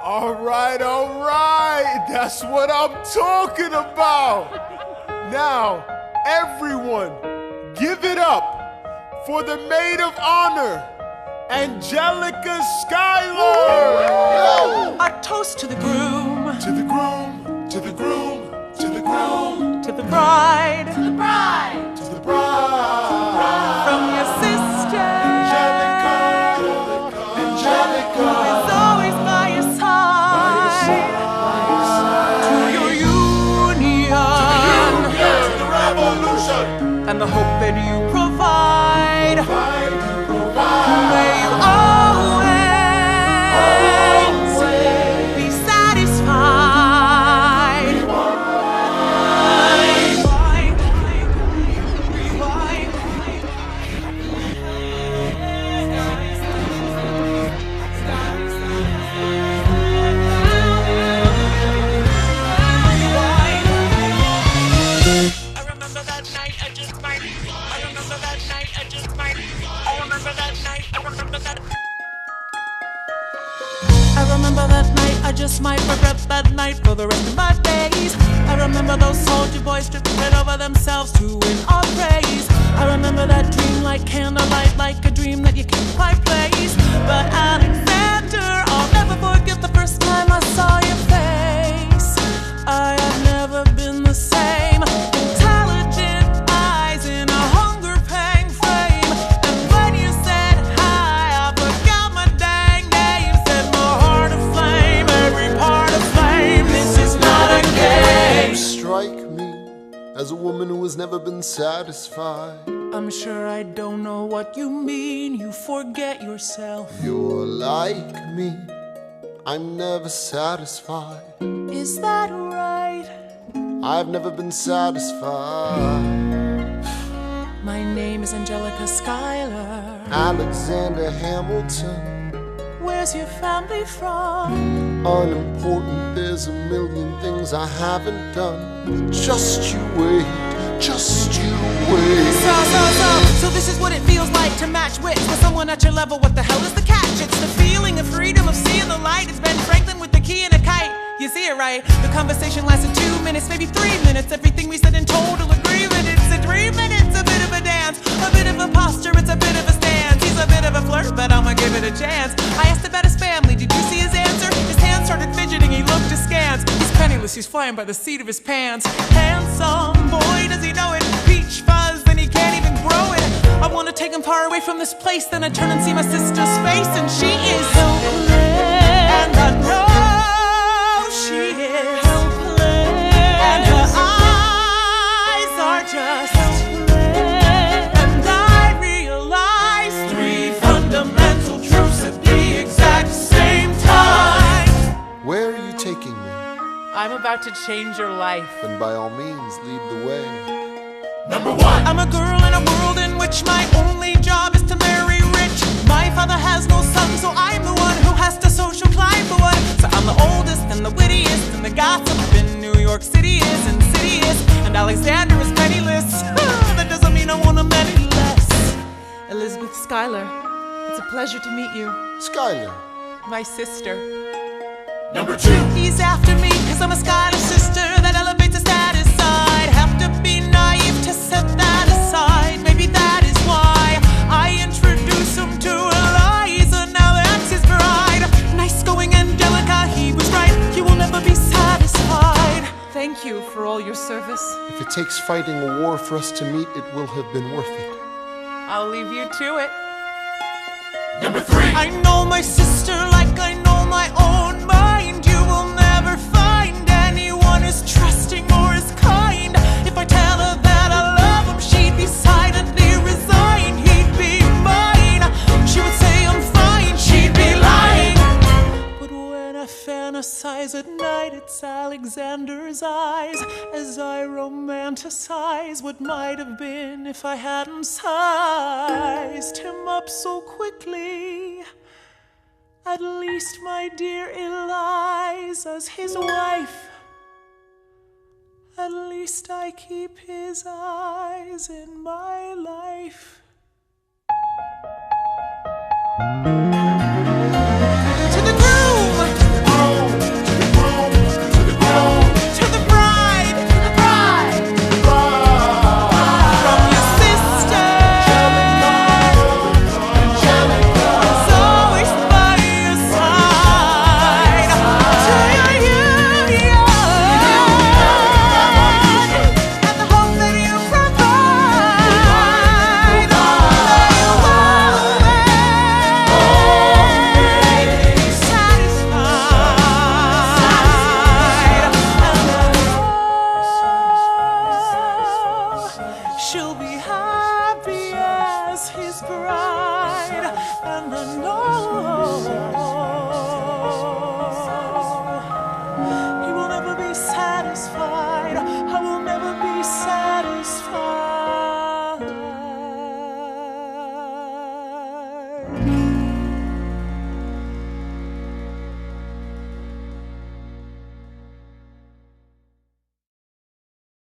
All right. That's what I'm talking about. Now, everyone, give it up for the maid of honor, Angelica Schuyler. A toast to the groom, To the groom, to the groom, to the groom, to the bride, to the bride, to the bride. from your sister, Angelica. is always by your side, to your union, To the revolution. and the hope that you provide. May you always be satisfied. I remember that night, I just might. I remember that night, I just might. I remember that night, I remember that. I remember that night, I just might regret that night for the rest of my days. I remember those soldier boys tripping over themselves to win our praise. I remember that dream like candlelight, like a dream that you can't quite place. But Alexander, I'll never forget the first time I saw your face. I have never been the same. Intelligent eyes in a hunger-pang frame. And when you said hi, I forgot my dang name. Set my heart aflame, every part aflame. This is not a game. You strike me as a woman who has never been satisfied. I'm sure I don't know what you mean. You forget yourself. You're like me, I'm never satisfied. Is that right? I've never been satisfied. My name is Angelica Schuyler. Alexander Hamilton, Where's your family from? unimportant, there's a million things I haven't done. Just you wait, just you wait. So this is what it feels like to match wits with someone at your level. What the hell is the catch? It's the feeling of freedom, of seeing the light. It's Ben Franklin with the key and a kite. You see it right? The conversation lasted 2 minutes, maybe 3 minutes. Everything we said in total agreement. It's a 3 minutes, a bit of a dance, a bit of a posture, it's a bit of a stance. He's a bit of a flirt, but I'ma give it a chance. I asked about his family, did you see his answer? His hands started fidgeting, he looked askance. He's penniless, he's flying by the seat of his pants. Handsome boy, does he know it? Peach fuzz, and he can't even grow it. I wanna take him far away from this place. Then I turn and see my sister's face, and she is helpless. And I know she is helpless. And her eyes are just helpless. And I realize 3 fundamental truths at the exact same time. Where are you taking me? I'm about to change your life. Then by all means, lead the way. Number 1. I'm a girl in a world in which my only job is to marry rich. My father has no son, so I'm the one who has to social climb the one. So I'm the oldest and the wittiest, and the gossip in New York City is insidious. And Alexander is penniless. That doesn't mean I want him any less. Elizabeth Schuyler, it's a pleasure to meet you. Schuyler, My sister. Number 2. He's after me, cause I'm a Schuyler sister. That elevates a status side. Have to be naive to set that aside. Maybe that is why I introduce him to Eliza. Now that's his bride. Nice going, Angelica, he was right. You will never be satisfied. Thank you for all your service. if it takes fighting a war for us to meet, it will have been worth it. I'll leave you to it. Number 3. I know my sister like I know my own mind. You will never find anyone as trusting or as kind. If I tell her that I love him, she'd be silently resigned. He'd be mine. She would say I'm fine. She'd be lying. But when I fantasize at night, it's Alexander's eyes as I romanticize what might have been if I hadn't sized him up so quickly. At least, my dear Eliza's his wife. At least I keep his eyes in my life.